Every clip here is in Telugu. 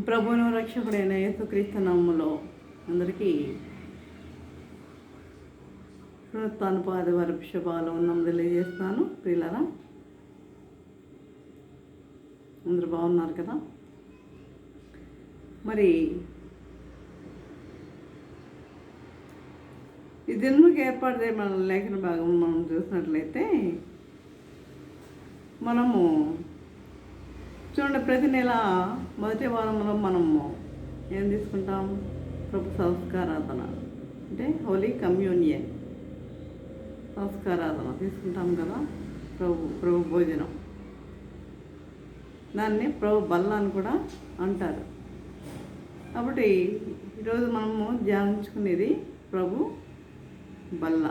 ప్రభువును రక్షకుడైన యేసుక్రీస్తు నామములో అందరికీ పునరుత్థానపు ఆదివారపు శుభాలు తెలియజేస్తాను. ప్రియులారా, అందరూ బాగున్నారు కదా? మరి ఈ దినముకి ఏర్పాటు చేయబడిన లేఖన భాగం మనం చూసినట్లయితే మనము చూడండి, ప్రతి నెల మొదటి వారంలో మనము ఏం తీసుకుంటాం? ప్రభు సంస్కారాధన, అంటే హోలీ కమ్యూనియన్ సంస్కారాధన తీసుకుంటాం కదా. ప్రభు భోజనం, దాన్ని ప్రభు బల్ల అని కూడా అంటారు. కాబట్టి ఈరోజు మనము ధ్యానించుకునేది ప్రభు బల్ల.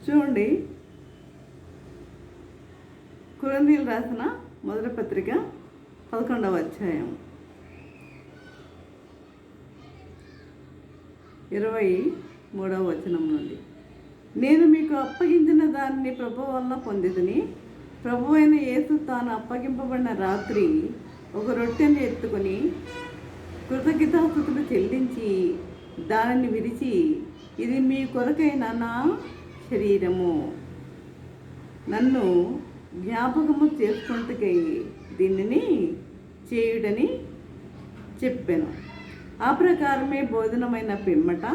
చూడండి, కొరింథీయులు రాసిన మొదటి పత్రిక 11వ అధ్యాయం 23వ వచనం నుండి, నేను మీకు అప్పగించిన దాన్ని ప్రభు వలన పొందితిని. ప్రభు అయిన యేసు తాను అప్పగింపబడిన రాత్రి ఒక రొట్టెని ఎత్తుకొని కృతజ్ఞతాస్తుతులు చెల్లించి దానిని విరిచి, ఇది మీ కొరకైన నా శరీరము, నన్ను జ్ఞాపకము చేసుకుంటుకై దీనిని చేయుడని చెప్పాను. ఆ ప్రకారమే భోజనమైన పిమ్మట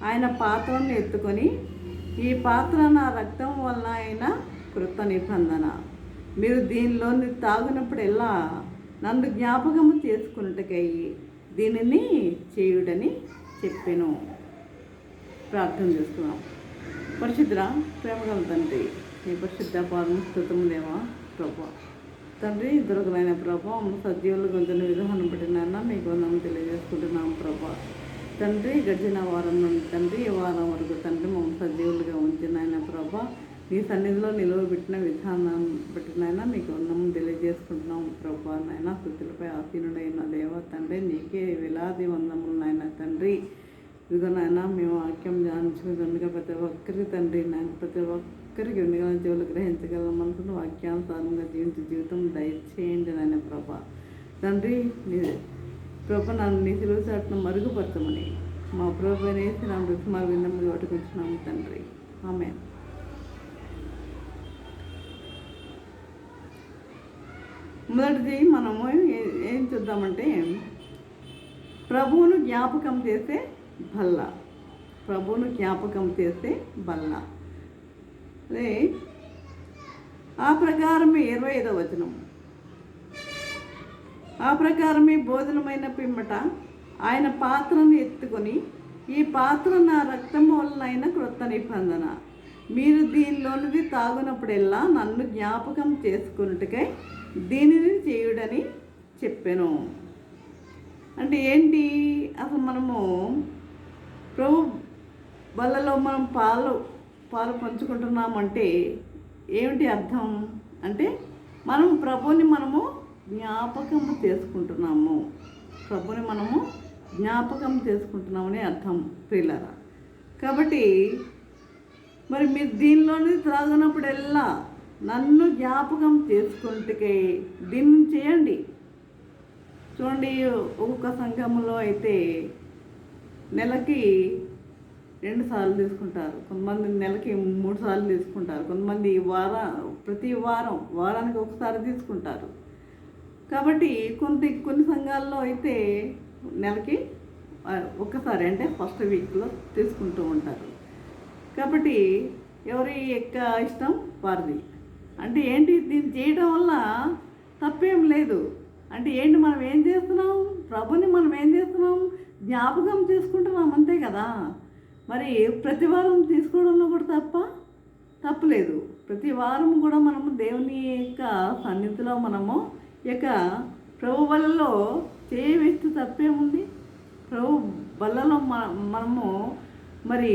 ఆయన పాత్రను ఎత్తుకొని, ఈ పాత్ర నా రక్తం వలన అయిన కృత నిబంధన, మీరు దీనిలోని తాగినప్పుడెల్లా నన్ను జ్ఞాపకము చేసుకున్నట్టుకై దీనిని చేయుడని చెప్పాను. ప్రార్థన చేసుకున్నాం. పరిశుద్ధ ప్రేమగల తండ్రి, నీ పరిశుద్ధ పాదము స్తుతములేవా ప్రభా. తండ్రి, దొరకలైన ప్రభా, సజీవులు గొంతుని విధానం పెట్టినా మీకు వందనం తెలియజేసుకుంటున్నాం ప్రభా. తండ్రి, గడిచిన వారం నుండి తండ్రి ఈ వారం వరకు తండ్రి మమ్మల్ని సజీవులుగా ఉంచినాయన ప్రభా. నీ సన్నిధిలో నిలువబెట్టిన విధానం బట్టినైనా మీకు వందనం తెలియజేసుకుంటున్నాం ప్రభా. నాయన స్థుతులపై ఆసీనుడైన దేవ తండ్రి, నీకే వేలాది వందములు నాయన తండ్రి. ఇదిగో నాయన, మేము వాక్యం ధ్యానించుకుంటుండగా ప్రతి ఒక్కరికి తండ్రి నాయన, ప్రతి ఒక్కరికి ఉండగల జీవులు గ్రహించగల మనసును వాక్యానుసారంగా జీవించే జీవితం దయచేయండి నాయన ప్రభా. తండ్రి, ప్రభా నన్ను నీ సిలువ చాటును మరుగుపరచమని మా ప్రభు అనేసి నా మృతిమా విందములు పట్టుకుంటున్నాము తండ్రి. ఆమేన్. మొదటిది మనము ఏం చూద్దామంటే, ప్రభువును జ్ఞాపకం చేసే బల్ల. ప్రభువును జ్ఞాపకం చేసే బల్ల. అదే ఆ ప్రకారమే 25వ వచనం, ఆ ప్రకారమే భోజనమైన పిమ్మట ఆయన పాత్రను ఎత్తుకొని, ఈ పాత్ర నా రక్తము వలన క్రొత్త నిబంధన, మీరు దీనిలోనిది తాగునప్పుడెల్లా నన్ను జ్ఞాపకం చేసుకున్నట్టుకై దీనిని చేయుడని చెప్పాను. అంటే ఏంటి? అసలు మనము ప్రభు బల్లలో మనం పాలు పంచుకుంటున్నామంటే ఏమిటి అర్థం? అంటే మనం ప్రభుని మనము జ్ఞాపకం చేసుకుంటున్నాము. ప్రభుని మనము జ్ఞాపకం చేసుకుంటున్నామని అర్థం ప్రియులారా. కాబట్టి మరి మీరు దీనిలోని త్రాగినప్పుడెల్లా నన్ను జ్ఞాపకం చేసుకుంటే దీన్ని చేయండి. చూడండి, ఒక్కొక్క సంఘంలో అయితే నెలకి 2 సార్లు తీసుకుంటారు, కొంతమంది నెలకి 3 సార్లు తీసుకుంటారు, కొంతమంది ప్రతి వారానికి ఒకసారి తీసుకుంటారు. కాబట్టి కొన్ని సంఘాల్లో అయితే నెలకి ఒక్కసారి, అంటే ఫస్ట్ వీక్లో తీసుకుంటూ ఉంటారు. కాబట్టి ఎవరి యొక్క ఇష్టం వారిది. అంటే ఏంటి? దీన్ని చేయడం వల్ల తప్పేం లేదు. అంటే ఏంటి? మనం ఏం చేస్తున్నాం? ప్రభుని మనం ఏం చేస్తున్నాం? జ్ఞాపకం చేసుకుంటున్నాం, అంతే కదా. మరి ప్రతి వారం తీసుకోవడంలో కూడా తప్పులేదు. ప్రతి వారం కూడా మనము దేవుని యొక్క సన్నిధిలో మనము యొక్క ప్రభు బల్లలో చేయవేస్తే తప్పేముంది? ప్రభు బల్లలో మనము మరి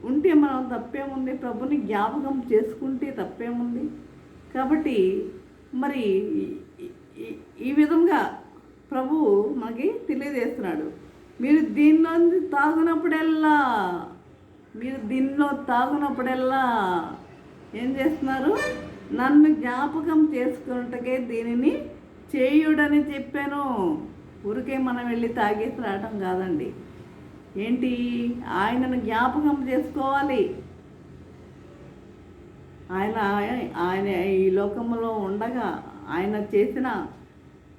ఉంటే మనం తప్పేముంది? ప్రభుని జ్ఞాపకం చేసుకుంటే తప్పేముంది? కాబట్టి మరి ఈ విధంగా ప్రభు మనకి తెలియజేస్తున్నాడు. మీరు దీనిలో తాగునప్పుడల్లా ఏం చేస్తున్నారు? నన్ను జ్ఞాపకం చేసుకున్నట్టుకే దీనిని చేయుడని చెప్పాను. ఊరికే మనం వెళ్ళి తాగేసి రావటం కాదండి. ఏంటి, ఆయనను జ్ఞాపకం చేసుకోవాలి. ఆయన ఆయన ఈ లోకంలో ఉండగా ఆయన చేసిన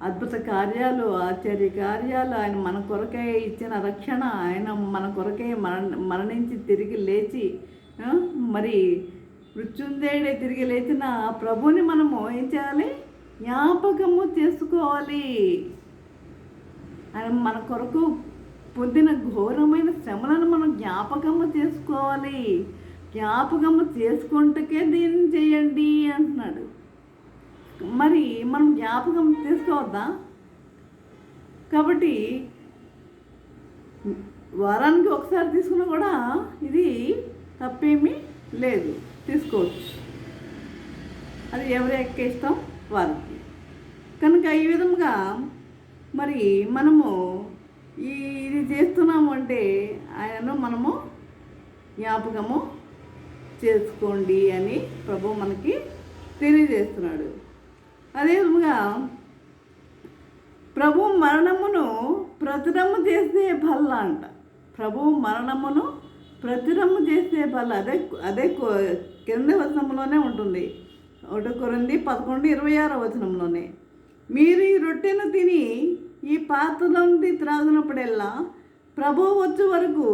అద్భుత కార్యాలు, ఆశ్చర్య కార్యాలు, ఆయన మన కొరకే ఇచ్చిన రక్షణ, ఆయన మన కొరకే మరణించి తిరిగి లేచి మరి మృత్యుంజయుడే తిరిగి లేచిన ఆ ప్రభుని మనము ఏం చేయాలి? జ్ఞాపకము చేసుకోవాలి. ఆయన మన కొరకు పొందిన ఘోరమైన శ్రమలను మనం జ్ఞాపకము చేసుకోవాలి. జ్ఞాపకము చేసుకుంటకే దీన్ని చేయండి అంటున్నాడు. మరి మనం జ్ఞాపకం చేసుకోవద్దా? కాబట్టి వారానికి ఒకసారి తీసుకున్నా కూడా ఇది తప్పేమీ లేదు, తీసుకోవచ్చు. అది ఎవరి యొక్క ఇష్టం వారికి. కనుక ఈ విధంగా మరి మనము ఇది చేస్తున్నాము అంటే ఆయనను మనము జ్ఞాపకము చేసుకోండి అని ప్రభు మనకి తెలియజేస్తున్నాడు. అదే విధంగా ప్రభు మరణమును ప్రచురము చేసే బల్ల అంట. ప్రభు మరణమును ప్రచురము చేసే బల్ల. అదే కింద వచనంలోనే ఉంటుంది. 1 కొరింథీ 11:26 మీరు ఈ రొట్టెను తిని ఈ పాత్రలో నుండి త్రాగునప్పుడెల్లా ప్రభువు వచ్చే వరకు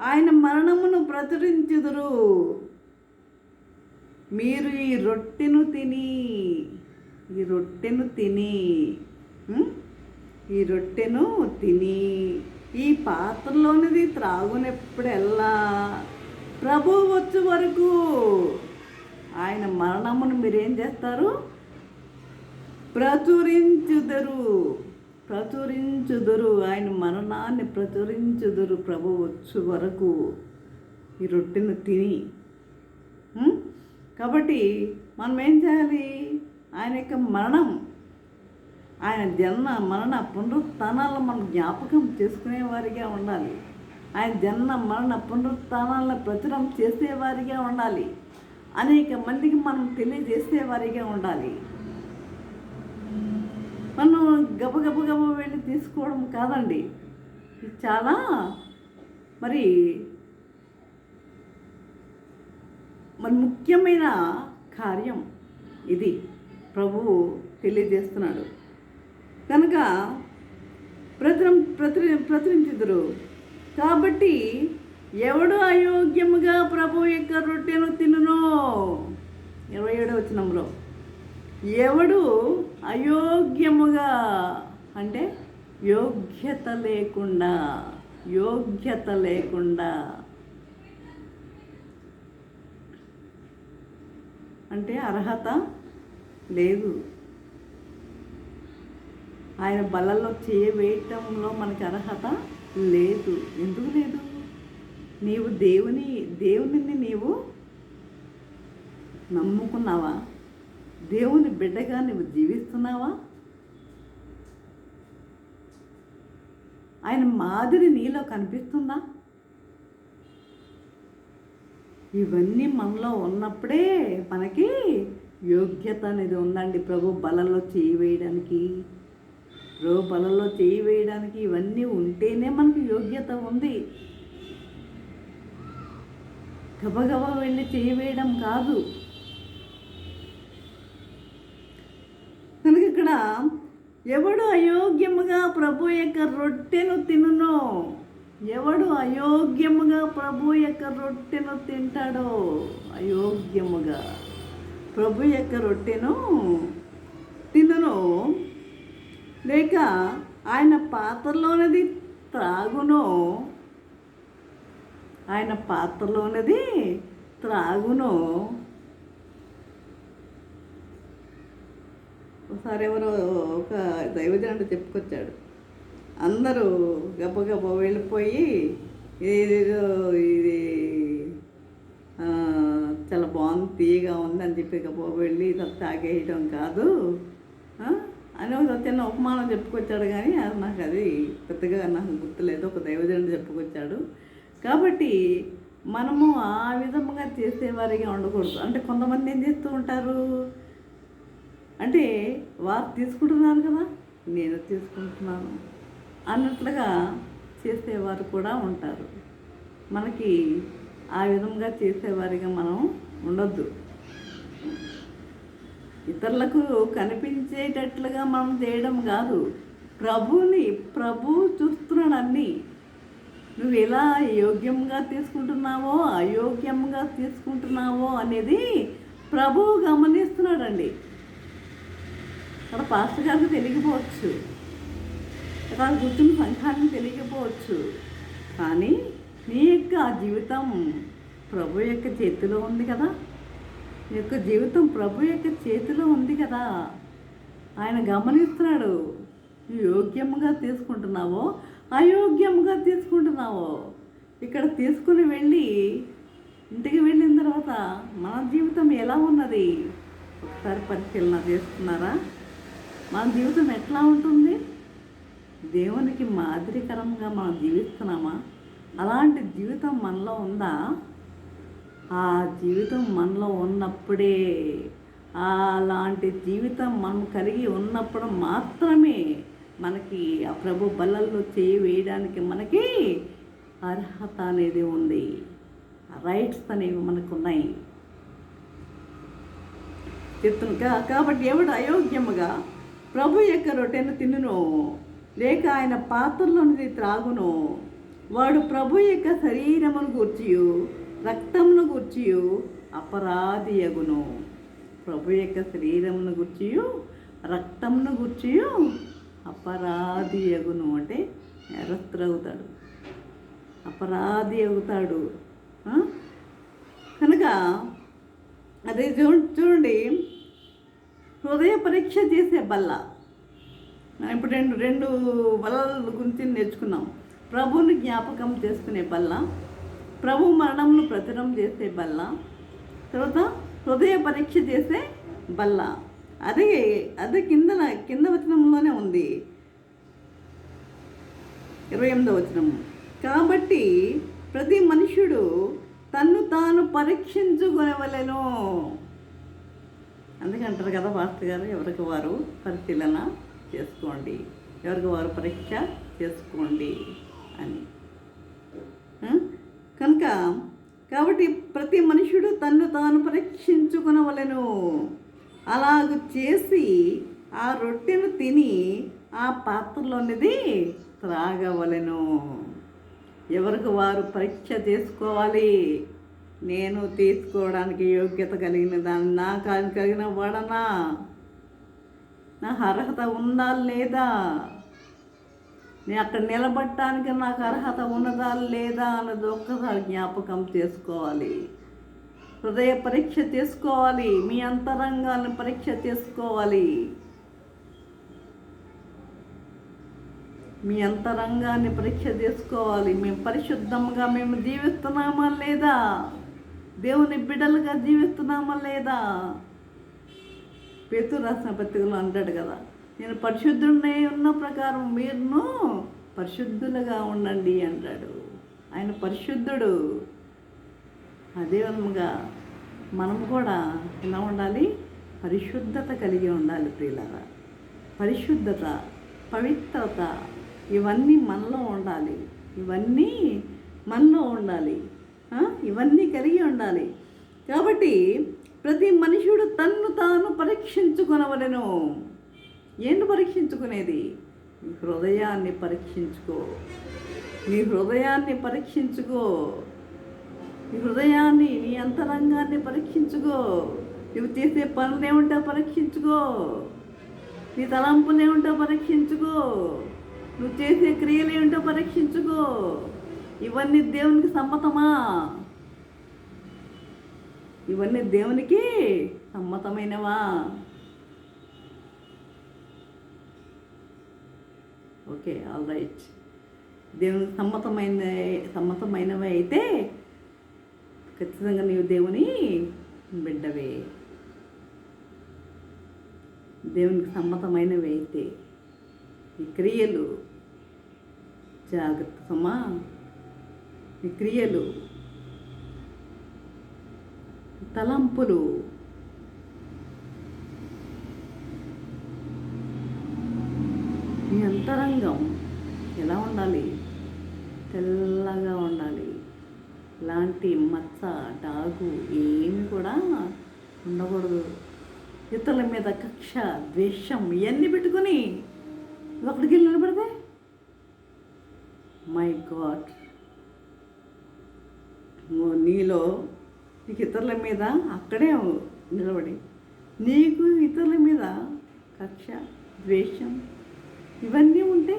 ఆయన మరణమును ప్రచురించుదురు. మీరు ఈ రొట్టెను తిని ఈ పాత్రలోనిది త్రాగునప్పుడెల్లా ప్రభువు వచ్చే వరకు ఆయన మరణమును మీరేం చేస్తారు? ప్రచురించుదురు. ఆయన మరణాన్ని ప్రచురించుదురు ప్రభు వచ్చు వరకు ఈ రొట్టెను తిని. కాబట్టి మనం ఏం చేయాలి? ఆయన యొక్క మరణం, ఆయన జన్మ మరణ పునరుత్థానాలను మనం జ్ఞాపకం చేసుకునేవారిగా ఉండాలి. ఆయన జన్మ మరణ పునరుత్థానాలను ప్రచురం చేసేవారిగా ఉండాలి. అనేక మందికి మనం తెలియజేసేవారిగా ఉండాలి. మనం గబగబ వెళ్ళి తీసుకోవడం కాదండి. ఇది చాలా మరి ముఖ్యమైన కార్యం. ఇది ప్రభువు తెలియజేస్తున్నాడు. కనుక ప్రచురించుదురు. కాబట్టి ఎవడు అయోగ్యముగా ప్రభు యొక్క రొట్టెను తినునో, 27 ఎవడు అయోగ్యముగా అంటే యోగ్యత లేకుండా అంటే అర్హత లేదు. ఆయన బలలో చేయవేయటంలో మనకి అర్హత లేదు. ఎందుకు లేదు? నీవు దేవునిని నీవు నమ్ముకున్నావా? దేవుని బిడ్డగా నువ్వు జీవిస్తున్నావా? ఆయన మాదిరి నీలో కనిపిస్తుందా? ఇవన్నీ మనలో ఉన్నప్పుడే మనకి యోగ్యత అనేది ఉందండి. ప్రభు బలలో చేయి వేయడానికి ఇవన్నీ ఉంటేనే మనకి యోగ్యత ఉంది. గబగబా వెళ్ళి చేయి వేయడం కాదు. కనుక ఇక్కడ ఎవడు అయోగ్యముగా ప్రభు యొక్క రొట్టెను తినునో, ఎవడు అయోగ్యముగా ప్రభు యొక్క రొట్టెను తింటాడో, అయోగ్యముగా ప్రభు యొక్క రొట్టెను తినునో, లేక ఆయన పాత్రలోనిది త్రాగునో, ఒకసారి ఎవరో ఒక దైవజనుడు చెప్పుకొచ్చాడు. అందరూ గబగబ వెళ్ళిపోయి ఇది చాలా బాగుంది, తీయగా ఉందని చెప్పి గబగబ వెళ్ళి తాగేయడం కాదు అని ఒక చిన్న ఉపమానం చెప్పుకొచ్చాడు. కానీ నాకు అది పెద్దగా నాకు గుర్తులేదు. ఒక దైవజనుడు చెప్పుకొచ్చాడు. కాబట్టి మనము ఆ విధముగా చేసేవారిగా ఉండకూడదు. అంటే కొంతమంది ఏం చేస్తూ ఉంటారు అంటే వారు తీసుకుంటున్నారు కదా నేను తీసుకుంటున్నాను అన్నట్లుగా చేసేవారు కూడా ఉంటారు. మనకి ఆ విధంగా చేసేవారిగా మనం ఉండొద్దు. ఇతరులకు కనిపించేటట్లుగా మనం చేయడం కాదు. ప్రభు చూస్తున్నాడు అన్నీ. నువ్వు ఎలా యోగ్యంగా తీసుకుంటున్నావో అయోగ్యంగా తీసుకుంటున్నావో అనేది ప్రభువు గమనిస్తున్నాడండి. అక్కడ పాస్టర్ గారికి తెలియకపోవచ్చు, అక్కడ కూర్చున్న సంఘానికి తెలియకపోవచ్చు, కానీ నీ యొక్క జీవితం ప్రభు యొక్క చేతిలో ఉంది కదా. నీ యొక్క జీవితం ప్రభు యొక్క చేతిలో ఉంది కదా. ఆయన గమనిస్తున్నాడు. నువ్వు యోగ్యంగా తీసుకుంటున్నావో అయోగ్యంగా తీసుకుంటున్నావో. ఇక్కడ తీసుకుని వెళ్ళి ఇంటికి వెళ్ళిన తర్వాత మన జీవితం ఎలా ఉన్నది ఒకసారి పరిశీలన చేస్తున్నారా? మన జీవితం ఎట్లా ఉంటుంది? దేవునికి మాదిరికరంగా మనం జీవిస్తున్నామా? అలాంటి జీవితం మనలో ఉందా? ఆ జీవితం మనలో ఉన్నప్పుడే, అలాంటి జీవితం మనం కలిగి ఉన్నప్పుడు మాత్రమే మనకి ఆ ప్రభు బల్లల్లో చేయి వేయడానికి మనకి అర్హత అనేది ఉంది. రైట్స్ అనేవి మనకు ఉన్నాయి. చెప్తున్నా కాబట్టి ఎవడు అయోగ్యముగా ప్రభు యొక్క రొట్టెను తిన్నును లేక ఆయన పాత్రలోనిది త్రాగును వాడు ప్రభు యొక్క శరీరమును గూర్చియు రక్తమును గూర్చియు అపరాధియగును. ప్రభు యొక్క శరీరమును గూర్చియు రక్తమును గూర్చియు అపరాధియగును అంటే నేరస్తుడవుతాడు, అపరాధి అవుతాడు. కనుక అదే చూడండి, హృదయ పరీక్ష చేసే బల్ల. మనం ఇప్పుడు రెండు బల్లల గురించి నేర్చుకున్నాం. ప్రభువుని జ్ఞాపకం చేసుకునే బల్ల, ప్రభు మరణంను ప్రచురం చేసే బల్ల, తర్వాత హృదయ పరీక్ష చేసే బల్ల. అదే కింద వచనంలోనే ఉంది, 28వ వచనం. కాబట్టి ప్రతి మనుష్యుడు తన్ను తాను పరీక్షించుకొనవలెను. అందుకంటారు కదా పాస్టర్ గారు, ఎవరికి వారు పరిశీలన చేసుకోండి, ఎవరికి వారు పరీక్ష చేసుకోండి అని. కాబట్టి ప్రతి మనుషుడు తన్ను తాను పరీక్షించుకొనవలెను. అలాగ చేసి ఆ రొట్టెను తిని ఆ పాత్రలోనిది త్రాగవలెను. ఎవరికి వారు పరీక్ష చేసుకోవాలి. నేను తీసుకోవడానికి యోగ్యత కలిగిన దాన్ని, నాకు కలిగిన వాడనా, నాకు అర్హత ఉందా లేదా, నేను అక్కడ నిలబడటానికి నాకు అర్హత ఉన్నదా లేదా అన్నది ఒక్కసారి జ్ఞాపకం చేసుకోవాలి. హృదయ పరీక్ష చేసుకోవాలి, మీ అంతరంగాన్ని పరీక్ష చేసుకోవాలి. మీ అంతరంగాన్ని పరీక్ష చేసుకోవాలి. మేము పరిశుద్ధంగా మేము జీవిస్తున్నామా లేదా, దేవుని బిడ్డలుగా జీవిస్తున్నామా లేదా. పేతురు రాసిన పత్రికలో అంటాడు కదా, నేను పరిశుద్ధుడినే ఉన్న ప్రకారం మీరును పరిశుద్ధులుగా ఉండండి అంటాడు. ఆయన పరిశుద్ధుడు. అదే విధముగా మనం కూడా ఎలా ఉండాలి? పరిశుద్ధత కలిగి ఉండాలి ప్రియులారా. పరిశుద్ధత, పవిత్రత ఇవన్నీ మనలో ఉండాలి. ఇవన్నీ మనలో ఉండాలి, ఇవన్నీ కలిగి ఉండాలి. కాబట్టి ప్రతి మనుషుడు తన్ను తాను పరీక్షించుకొనవలెను. ఏంటి పరీక్షించుకునేది? నీ హృదయాన్ని పరీక్షించుకో, నీ హృదయాన్ని పరీక్షించుకో, నీ హృదయాన్ని, నీ అంతరంగాన్ని పరీక్షించుకో. నువ్వు చేసే పనులు ఏమిటో పరీక్షించుకో, నీ తలంపులు ఏమిటో పరీక్షించుకో, నువ్వు చేసే క్రియలు ఏమిటో పరీక్షించుకో. ఇవన్నీ దేవునికి సమ్మతమా? ఇవన్నీ దేవునికి సమ్మతమైనవా? Okay, all right. దేవునికి సమ్మతమైనవి అయితే ఖచ్చితంగా నీవు దేవుని బిడ్డవే. దేవునికి సమ్మతమైనవి అయితే ఈ క్రియలు జాగ్రత్త సుమా. ఈ క్రియలు తలంపులు, మీ అంతరంగం ఎలా ఉండాలి? తెల్లగా ఉండాలి. ఇలాంటి మచ్చ, డాగు ఏమి కూడా ఉండకూడదు. ఇతరుల మీద కక్ష, ద్వేషం ఇవన్నీ పెట్టుకొని అక్కడికి వెళ్ళి నిలబడితే మై గాడ్, నీలో నీకు ఇతరుల మీద అక్కడే నిలబడి నీకు ఇతరుల మీద కక్ష, ద్వేషం ఇవన్నీ ఉంటే,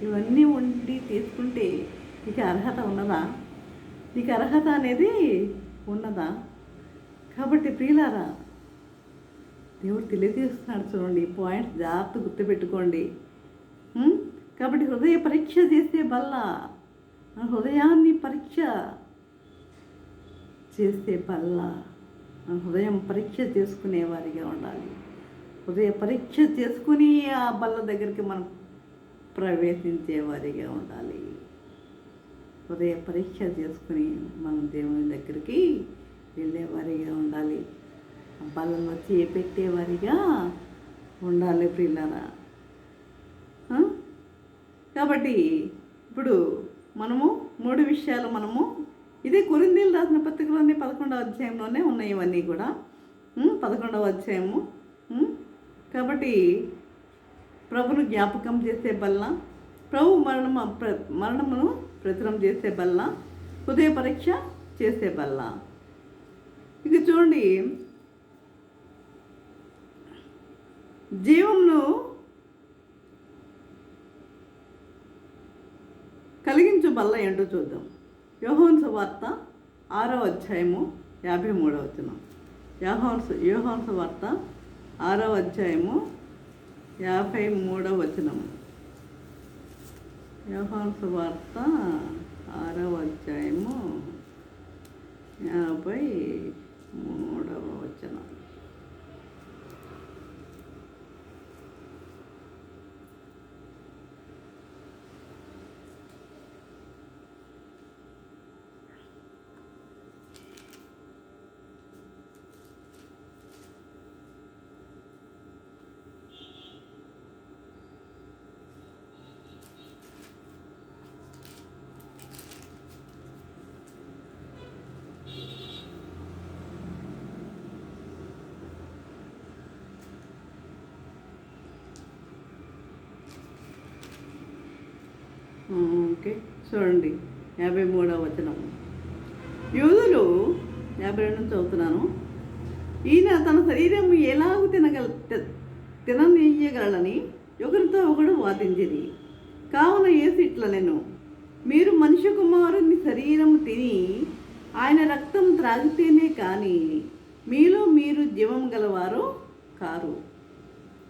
ఇవన్నీ ఉండి తీసుకుంటే నీకు అర్హత ఉన్నదా? నీకు అర్హత అనేది ఉన్నదా? కాబట్టి ప్రియులారా, దేవుడు తెలియజేస్తున్నాడు చూడండి. ఈ పాయింట్స్ జాగ్రత్త గుర్తుపెట్టుకోండి. కాబట్టి హృదయ పరీక్ష చేసే బల్ల, హృదయాన్ని పరీక్ష చేసే బల్ల, హృదయం పరీక్ష చేసుకునేవారిగా ఉండాలి. హృదయ పరీక్ష చేసుకుని ఆ బల్ల దగ్గరికి మనం ప్రవేశించేవారిగా ఉండాలి. హృదయ పరీక్ష చేసుకుని మనం దేవుని దగ్గరికి వెళ్ళేవారిగా ఉండాలి. బల్లలో చేపెట్టేవారిగా ఉండాలి ప్రియులారా. కాబట్టి ఇప్పుడు మనము 3 విషయాలు ఇదే కొరింథీయులకు రాసిన పత్రికలోనే 11వ అధ్యాయంలోనే ఉన్నాయి ఇవన్నీ కూడా. 11వ అధ్యాయము. కాబట్టి ప్రభును జ్ఞాపకం చేసే బల్ల, ప్రభు మరణమును ప్రచురం చేసే బల్ల, హృదయ పరీక్ష చేసే బల్ల. ఇక చూడండి, జీవమును కలిగించు బల్ల ఏంటో చూద్దాం. యోహాను సువార్త 6వ అధ్యాయము 53వ వచనం. యోహాను సువార్త 6వ అధ్యాయము 53వ వచనం. యోహాను సువార్త 6వ అధ్యాయము 53వ వచనం. ఓకే, చూడండి 53వ వచనం. యూదులు 52 చదువుతున్నాను. ఈయన తన శరీరం ఎలాగూ తిననీయగలని ఒకరితో ఒకడు వాదించిరి. కావున యేసు ఇట్లనెను, మీరు మనుష్య కుమారుని శరీరం తిని ఆయన రక్తం త్రాగితేనే కానీ మీలో మీరు జీవం గలవారు కారు.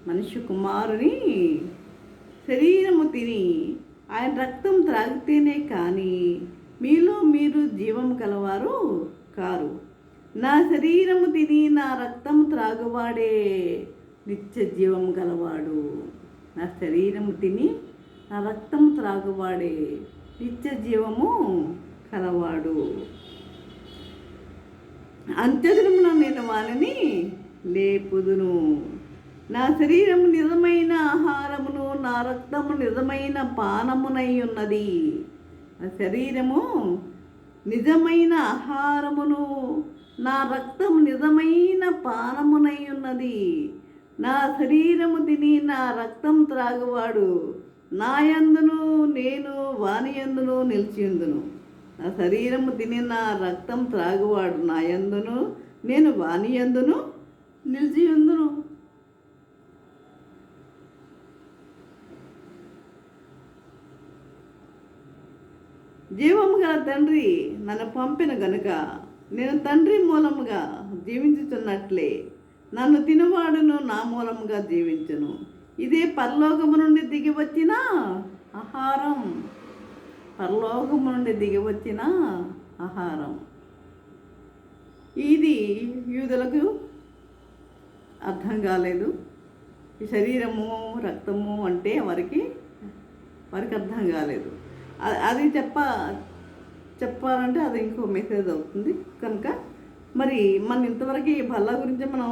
మనుష్య కుమారుని శరీరము తిని ఆయన రక్తం త్రాగితేనే కానీ మీలో మీరు జీవం గలవారు కారు. నా శరీరము తిని నా రక్తము త్రాగువాడే నిత్య జీవం గలవాడు. నా శరీరము తిని నా రక్తం త్రాగువాడే నిత్య జీవము కలవాడు. అంత్యదినమున నేను వారిని లేపుదును. నా శరీరము నిజమైన ఆహారమును నా రక్తము నిజమైన పానమునై ఉన్నది. నా శరీరము నిజమైన ఆహారమును నా రక్తము నిజమైన పానమునై ఉన్నది. నా శరీరము తిని నా రక్తం త్రాగువాడు నా యందును నేను వాని యందును నిలిచియుందును. నా శరీరము తిని నా రక్తం త్రాగువాడు నా యందును నేను వాని యందును నిలిచియుందును. జీవము గల తండ్రి నన్ను పంపిన గనుక నేను తండ్రి మూలముగా జీవించుతున్నట్లే నన్ను తినవాడును నా మూలముగా జీవించును. ఇదే పరలోకము నుండి దిగి వచ్చిన ఆహారం. పరలోకము నుండి దిగి వచ్చిన ఆహారం. ఇది యూదులకు అర్థం కాలేదు. ఈ శరీరము రక్తము అంటే వారికి అర్థం కాలేదు. అది చెప్పాలంటే అది ఇంకో మెసేజ్ అవుతుంది. కనుక మరి మన ఇంతవరకు ఈ బల్ల గురించి మనం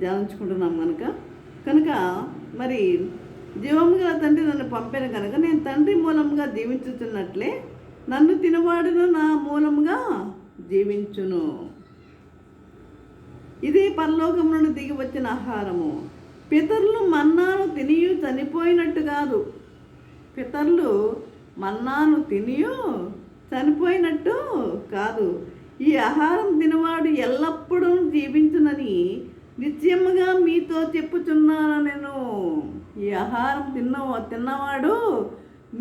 ధ్యానించుకుంటున్నాం కనుక మరి జీవము గల తండ్రి నన్ను పంపాను కనుక నేను తండ్రి మూలంగా జీవించుతున్నట్లే నన్ను తినవాడును నా మూలంగా జీవించును. ఇది పరలోకం నుండి దిగి వచ్చిన ఆహారము. పితరులు మన్నాను తినియు చనిపోయినట్టు కాదు. పితరులు మన్నాను తినియు చనిపోయినట్టు కాదు. ఈ ఆహారం తినవాడు ఎల్లప్పుడూ జీవించునని నిత్యముగా మీతో చెప్పుచున్నాను నేను. ఈ ఆహారం తిన్నవాడు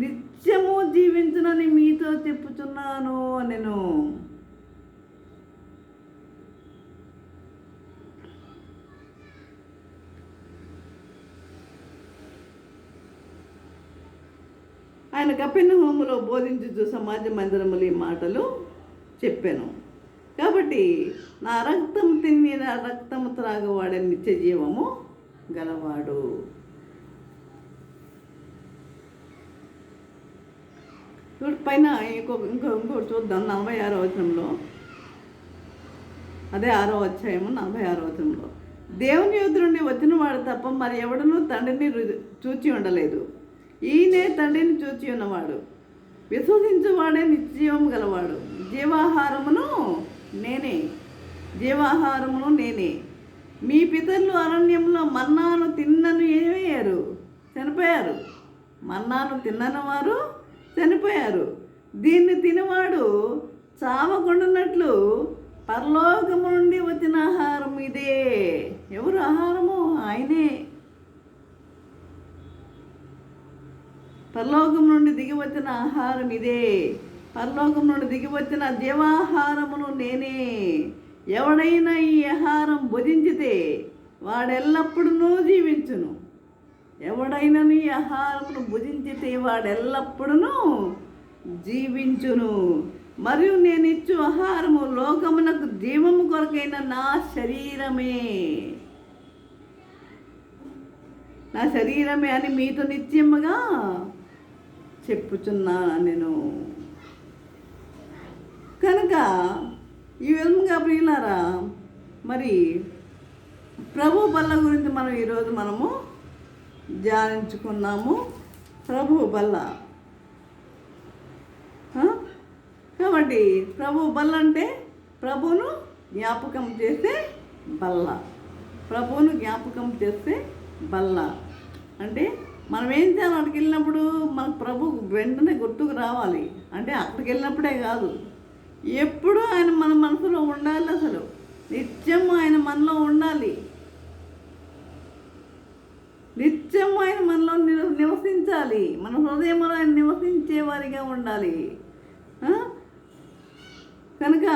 నిత్యము జీవించునని మీతో చెప్పుచున్నాను నేను. ఆయన కపెర్నహూములో బోధించుచు సమాజ మందిరములు ఈ మాటలు చెప్పాను. కాబట్టి నా రక్తం తిని నా రక్తము త్రాగవాడే నిత్య జీవము గలవాడు. పైన ఇంకోటి చూద్దాం. 46వ వచనంలో, అదే 6వ అధ్యాయము 46వ వచనంలో, దేవుని యొద్ద నుండి వచ్చిన వాడు తప్ప మరి ఎవడనూ తండ్రిని చూచి ఉండలేదు. ఈయనే తండ్రిని చూచి ఉన్నవాడు. విశ్వసించువాడే నిత్యజీవం గలవాడు. జీవాహారమును నేనే. మీ పితరులు అరణ్యంలో మన్నాను తిన్నను ఏమయ్యారు? చనిపోయారు. మన్నాను తిన్నని వారు చనిపోయారు. దీన్ని తినవాడు చావకుండానట్లు పరలోకము నుండి వచ్చిన ఆహారం ఇదే. ఎవరు ఆహారము? ఆయనే. పరలోకం నుండి దిగి వచ్చిన ఆహారం ఇదే. పరలోకం నుండి దిగి వచ్చిన జీవాహారమును నేనే. ఎవడైనా ఈ ఆహారం భుజించితే వాడెల్లప్పుడూ జీవించును. ఎవడైనా ఈ ఆహారమును భుజించితే వాడెల్లప్పుడూ జీవించును. మరియు నేను ఇచ్చు ఆహారము లోకమునకు జీవము కొరకైన నా శరీరమే అని మీతో నిత్యముగా చెప్పుచున్నాను నేను. కనుక ఈ విధంగా ప్రియులారా, మరి ప్రభు బల్ల గురించి మనం ఈరోజు ధ్యానించుకున్నాము. ప్రభు బల్ల. కాబట్టి ప్రభు బల్ల అంటే ప్రభువును జ్ఞాపకం చేసే బల్ల. ప్రభువును జ్ఞాపకం చేసే బల్ల అంటే మనం ఏం చేయాలి? అక్కడికి వెళ్ళినప్పుడు మన ప్రభు వెంటనే గుర్తుకు రావాలి. అంటే అక్కడికి వెళ్ళినప్పుడే కాదు, ఎప్పుడూ ఆయన మన మనసులో ఉండాలి. అసలు నిత్యం ఆయన మనలో ఉండాలి. నిత్యం ఆయన మనలో నివసించాలి. మన హృదయంలో ఆయన నివసించే వారిగా ఉండాలి. కనుక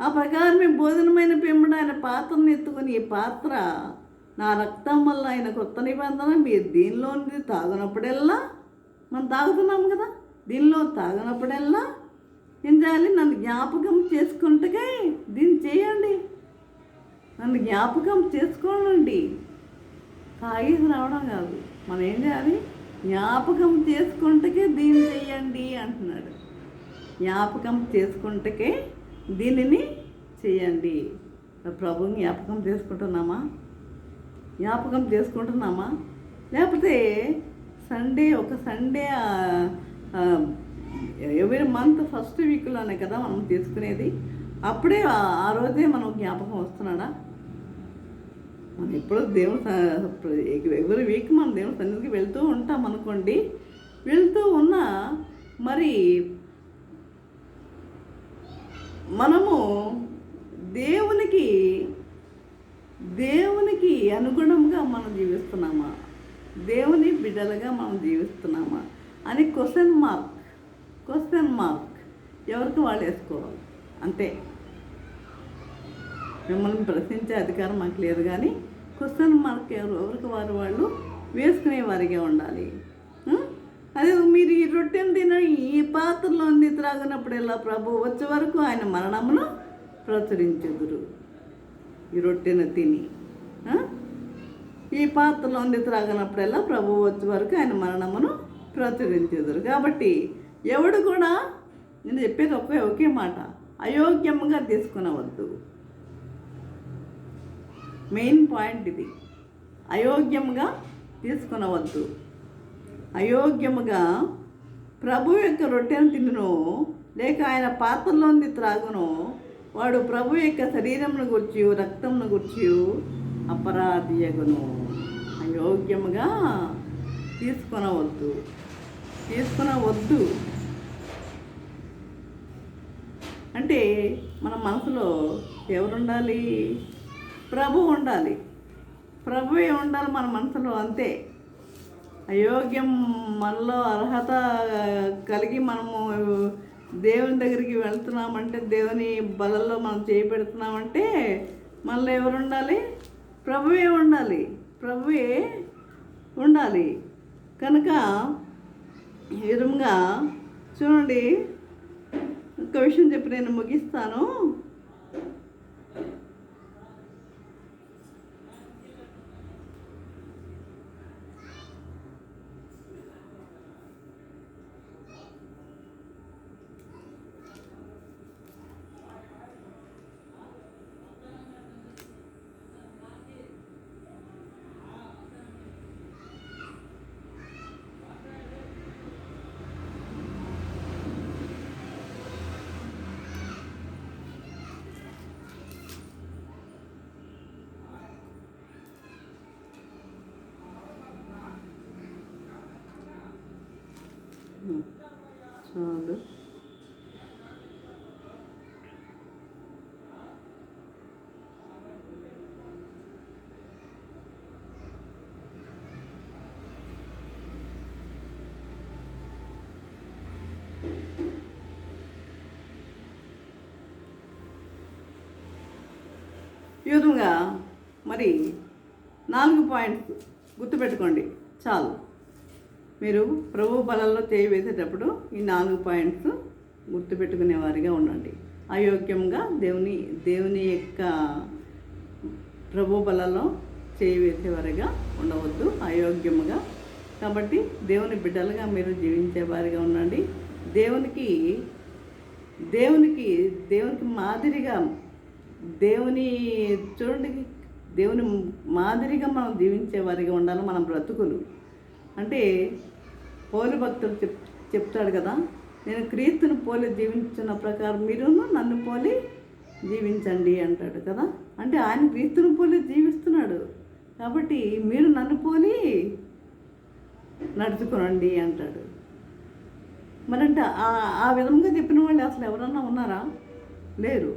ఆ ప్రకారమే భోజనమైన పెంబడి ఆయన పాత్రను ఎత్తుకొని, ఈ పాత్ర నా రక్తం వల్ల ఆయన కొత్త నిబంధన, మీరు దీనిలో తాగినప్పుడల్లా, మనం తాగుతున్నాం కదా, దీనిలో తాగినప్పుడల్లా ఏం చేయాలి? నన్ను జ్ఞాపకం చేసుకుంటే దీన్ని చేయండి. నన్ను జ్ఞాపకం చేసుకోండి. తాగేసి రావడం కాదు, మనం ఏం చేయాలి? జ్ఞాపకం చేసుకుంటే దీన్ని చేయండి అంటున్నాడు. జ్ఞాపకం చేసుకుంటే దీనిని చేయండి. ప్రభుని జ్ఞాపకం చేసుకుంటున్నామా? లేకపోతే ఒక సండే ఎవ్రీ మంత్ ఫస్ట్ వీక్లోనే కదా మనం తీసుకునేది. అప్పుడే ఆ రోజే మనం జ్ఞాపకం వస్తున్నాడా? మనం ఎప్పుడో ఎవ్రీ వీక్ మనం దేవుని సన్నిధికి వెళ్తూ ఉంటాం అనుకోండి. వెళ్తూ ఉన్నా మరి మనము దేవునికి అనుగుణంగా మనం జీవిస్తున్నామా? దేవుని బిడ్డలుగా మనం జీవిస్తున్నామా అని క్వశ్చన్ మార్క్ ఎవరికి వాళ్ళు వేసుకోవాలి. అంతే. మిమ్మల్ని ప్రశ్నించే అధికారం మాకు లేదు, కానీ క్వశ్చన్ మార్క్ ఎవరికి వాళ్ళు వేసుకునే వారిగా ఉండాలి. అదే మీరు ఈ రొట్టెను తిని ఈ పాత్రలో త్రాగినప్పుడల్లా ప్రభు వచ్చే వరకు ఆయన మరణమును ప్రచురించుదురు. ఈ రొట్టెను తిని ఈ పాత్రలో త్రాగినప్పుడల్లా ప్రభు వచ్చే వరకు ఆయన మరణమును ప్రచురించుదురు. కాబట్టి ఎవడు కూడా, నేను చెప్పేది ఒకే మాట, అయోగ్యంగా తీసుకునవద్దు. మెయిన్ పాయింట్ ఇది. అయోగ్యముగా తీసుకొనవద్దు. అయోగ్యముగా ప్రభు యొక్క రొట్టెను తినును లేక ఆయన పాత్రలోని త్రాగును వాడు ప్రభు యొక్క శరీరమును గుర్చి రక్తమును గుర్చి అపరాధియగును. అయోగ్యముగా తీసుకొనవద్దు. అంటే మన మనసులో ఎవరుండాలి? ప్రభు ఉండాలి. ప్రభువే ఉండాలి మన మనసులో, అంతే. అయోగ్యం మనలో అర్హత కలిగి మనము దేవుని దగ్గరికి వెళ్తున్నామంటే, దేవుని బలలో మనం చేపెడుతున్నామంటే మనలో ఎవరు ఉండాలి? ప్రభువే ఉండాలి. ప్రభువే ఉండాలి. కనుక ఈ విధంగా చూడండి, ఒక విషయం చెప్పి నేను ముగిస్తాను. చాలు. ఈ విధంగా మరి 4 పాయింట్స్ గుర్తుపెట్టుకోండి చాలు. మీరు ప్రభు బలంలో చేయి వేసేటప్పుడు ఈ 4 పాయింట్స్ గుర్తుపెట్టుకునే వారిగా ఉండండి. అయోగ్యంగా దేవుని యొక్క ప్రభు బలలో చేయి వేసేవారిగా ఉండవద్దు, అయోగ్యముగా. కాబట్టి దేవుని బిడ్డలుగా మీరు జీవించేవారిగా ఉండండి. దేవునికి మాదిరిగా చూడండి, దేవుని మాదిరిగా మనం జీవించేవారిగా ఉండాలి. మన బ్రతుకులు అంటే పౌలు భక్తుడు చెప్తాడు కదా, నేను క్రీస్తును పోలి జీవించిన ప్రకారం మీరు నన్ను పోలి జీవించండి అంటాడు కదా. అంటే ఆయన క్రీస్తును పోలి జీవిస్తున్నాడు కాబట్టి మీరు నన్ను పోలి నడుచుకోనండి అంటాడు. మరంటే ఆ విధంగా చెప్పిన వాళ్ళు అసలు ఎవరన్నా ఉన్నారా? లేరు.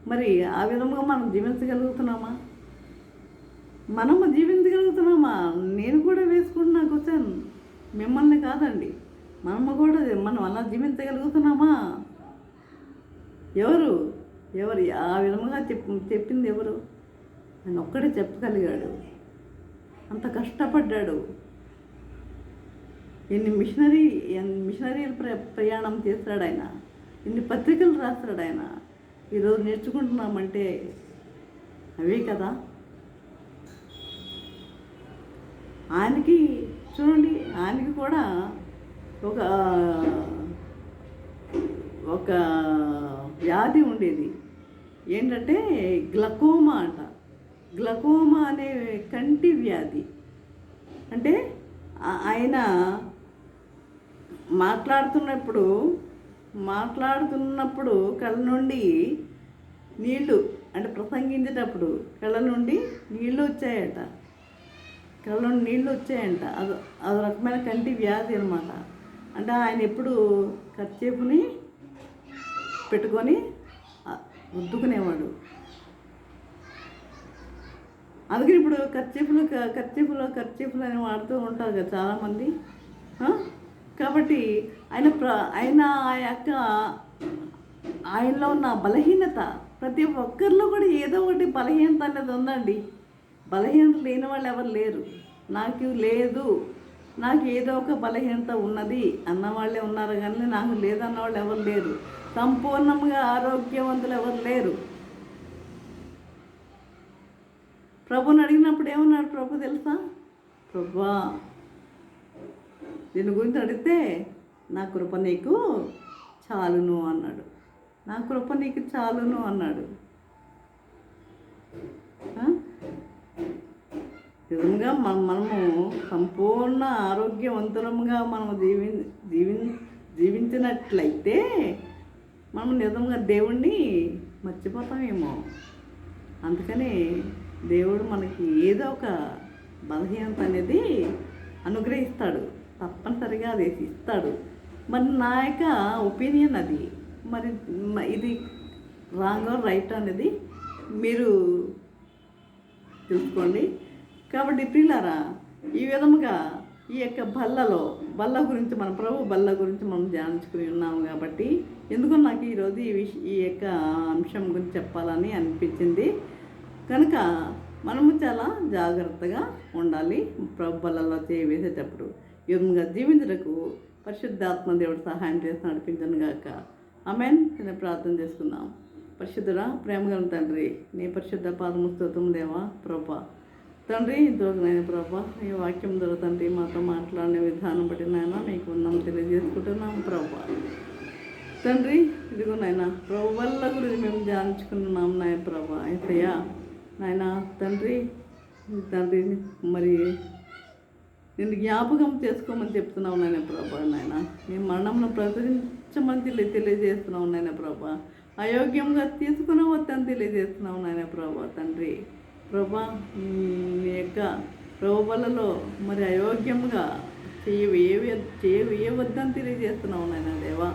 మరి ఆ విధంగా మనం జీవించగలుగుతున్నామా? మనము జీవించగలుగుతున్నామా? నేను కూడా వేసుకుంటున్నా క్వశ్చన్, మిమ్మల్ని కాదండి. మనం అలా జీవించగలుగుతున్నామా? ఎవరు ఆ విధంగా చెప్పింది ఎవరు? ఆయన ఒక్కడే చెప్పగలిగాడు. అంత కష్టపడ్డాడు. ఎన్ని మిషనరీలు ప్రయాణం చేస్తాడు ఆయన, ఎన్ని పత్రికలు రాస్తాడు ఆయన. ఈరోజు నేర్చుకుంటున్నామంటే అవే కదా. ఆయనకి చూడండి, ఆయనకి కూడా ఒక వ్యాధి ఉండేది. ఏంటంటే గ్లకోమా అంట. గ్లకోమా అనే కంటి వ్యాధి. అంటే ఆయన మాట్లాడుతున్నప్పుడు కళ్ళ నుండి నీళ్ళు, అంటే ప్రసంగించేటప్పుడు కళ్ళ నుండి నీళ్ళు వచ్చాయట. కళ్ళ నుండి నీళ్ళు వచ్చాయంట. అది రకమైన కంటి వ్యాధి అనమాట. అంటే ఆయన ఎప్పుడు కర్చీఫ్ని పెట్టుకొని రుద్దుకునేవాడు. అందుకని ఇప్పుడు కర్చీఫ్లు అని వాడుతూ ఉంటారు కదా చాలామంది. కాబట్టి ఆయనలో ఉన్న బలహీనత, ప్రతి ఒక్కరిలో కూడా ఏదో ఒకటి బలహీనత అనేది ఉందండి. బలహీనత లేని వాళ్ళు ఎవరు లేరు. నాకు ఏదో ఒక బలహీనత ఉన్నది అన్నవాళ్ళే ఉన్నారు, కానీ నాకు లేదన్న వాళ్ళు ఎవరు లేరు. సంపూర్ణంగా ఆరోగ్యవంతులు ఎవరు లేరు. ప్రభుని అడిగినప్పుడు ఏమన్నాడు ప్రభు తెలుసా? ప్రభువా, దీని గురించి అడిగితే నా కృప నీకు చాలును అన్నాడు. నా కృప నీకు చాలును అన్నాడు. నిజంగా మనము సంపూర్ణ ఆరోగ్యవంతులముగా మనము జీవించినట్లయితే మనం నిజంగా దేవుణ్ణి మర్చిపోతామేమో. అందుకని దేవుడు మనకి ఏదో ఒక బలహీనత అనేది అనుగ్రహిస్తాడు, తప్పనిసరిగా అది ఇస్తాడు. మరి నా యొక్క ఒపీనియన్ అది. మరి ఇది రాంగ్ రైట్ అనేది మీరు తెలుసుకోండి. కాబట్టి ప్రియులారా, ఈ విధముగా ఈ యొక్క బల్ల గురించి మన ప్రభు బల్ల గురించి మనం ధ్యానించుకుని ఉన్నాము. కాబట్టి ఎందుకో నాకు ఈరోజు ఈ యొక్క అంశం గురించి చెప్పాలని అనిపించింది. కనుక మనము చాలా జాగ్రత్తగా ఉండాలి. ప్రభు బల్లలో చేయి వేసేటప్పుడు యుగంగా జీవించటకు పరిశుద్ధాత్మ దేవుడు సహాయం చేసి నడిపించను గాక. ఆమేన్. నేను ప్రార్థన చేసుకుందాం. పరిశుద్ధుడా, ప్రేమగల తండ్రి, నీ పరిశుద్ధ పాదము స్తోత్రం దేవా. ప్రభా తండ్రి, ఇంతవరకు నాయన ప్రభా ఈ వాక్యం ద్వారా తండ్రి మాతో మాట్లాడిన విధానం బట్టి నాయన మీకు ఉన్నాం తెలియజేసుకుంటున్నాము ప్రభా. తండ్రి ఇదిగో నాయన ప్రభు వల్ల గురించి మేము ధ్యానించుకున్నాం నాయన ప్రభా. అయితే నాయన తండ్రి మరి నేను జ్ఞాపకం చేసుకోమని చెప్తున్నావు నాయన ప్రభా. నాయన నీ మరణంను ప్రచురించమని తెలియజేస్తున్నావు నాయన ప్రభా. అయోగ్యంగా తీసుకుని వద్దని తెలియజేస్తున్నావు నాయన ప్రభా. తండ్రి ప్రభా, నీ యొక్క ప్రభువులలో మరి అయోగ్యంగా చేయవద్దని తెలియజేస్తున్నావు నాయన దేవా.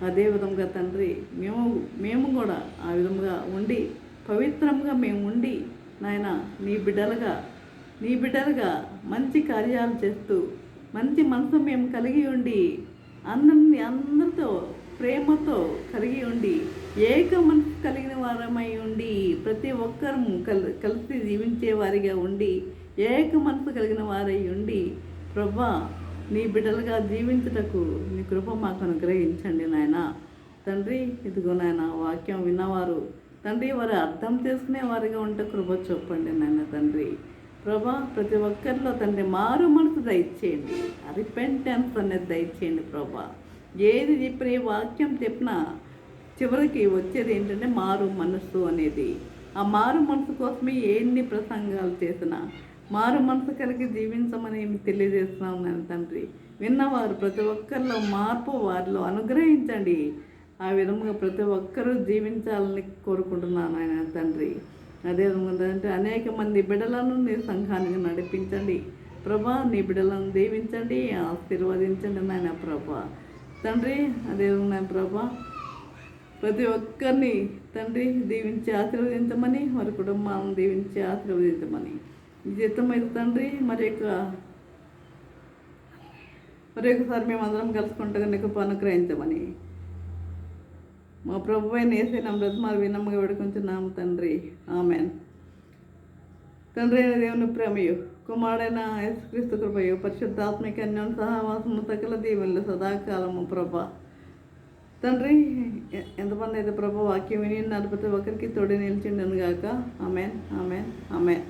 అదే విధంగా తండ్రి మేము కూడా ఆ విధంగా ఉండి పవిత్రంగా మేము ఉండి నాయన నీ బిడ్డలుగా మంచి కార్యాలు చేస్తూ మంచి మనసు మేము కలిగి ఉండి అందరితో ప్రేమతో కలిగి ఉండి ఏక మనసు కలిగిన వారమై ఉండి ప్రతి ఒక్కరూ కలిసి జీవించే వారిగా ఉండి ఏక మనసు కలిగిన వారై ఉండి ప్రభా నీ బిడ్డలుగా జీవించుటకు నీ కృప మాకు అనుగ్రహించండి నాయన. తండ్రి ఇదిగో నాయన వాక్యం విన్నవారు తండ్రి వారు అర్థం చేసుకునే వారిగా ఉంటే కృప చూపండి నాయన. తండ్రి ప్రభా ప్రతి ఒక్కరిలో తండ్రి మారు మనసు దయచేయండి, రిపెంటెన్స్ అనేది దయచేయండి ప్రభా. ఏది చెప్పిన ఏ వాక్యం చెప్పినా చివరికి వచ్చేది ఏంటంటే మారు మనసు అనేది. ఆ మారు మనసు కోసమే ఎన్ని ప్రసంగాలు చేసినా మారు మనసు కలిగి జీవించమని తెలియజేస్తున్నాం నేను తండ్రి. విన్నవారు ప్రతి ఒక్కరిలో మార్పు వారిలో అనుగ్రహించండి. ఆ విధంగా ప్రతి ఒక్కరూ జీవించాలని కోరుకుంటున్నాను ఆయన తండ్రి. అదేవిధంగా అంటే అనేక మంది బిడ్డలను నీ సంఘానికి నడిపించండి ప్రభా. నీ బిడ్డలను దీవించండి, ఆశీర్వదించండి నాయన ప్రభా. తండ్రి అదేవిధంగా ప్రభా ప్రతి ఒక్కరిని తండ్రి దీవించి ఆశీర్వదించమని, వారి కుటుంబాలను దీవించి ఆశీర్వదించమని జీతమైతే తండ్రి మరొకసారి మేమందరం కలుసుకుంటూ నీకు అనుగ్రహించమని మా ప్రభు అయిన యేసయ్య బ్రతిమాలు వినమ్మగా వేడుకుంటున్నాము తండ్రి. ఆమెన్. తండ్రి అయిన దేవుని ప్రేమయు కుమారుడైన యేసుక్రీస్తు కృపయు పరిశుద్ధాత్మిక అన్యోన్య సహవాసము సకల దీవెనలు సదాకాలము ప్రభా. తండ్రి ఎంతమంది అయితే ప్రభా వాక్యం విని ప్రతి ఒక్కరికి తోడి నిలిచిండను గాక. Amen, amen, amen.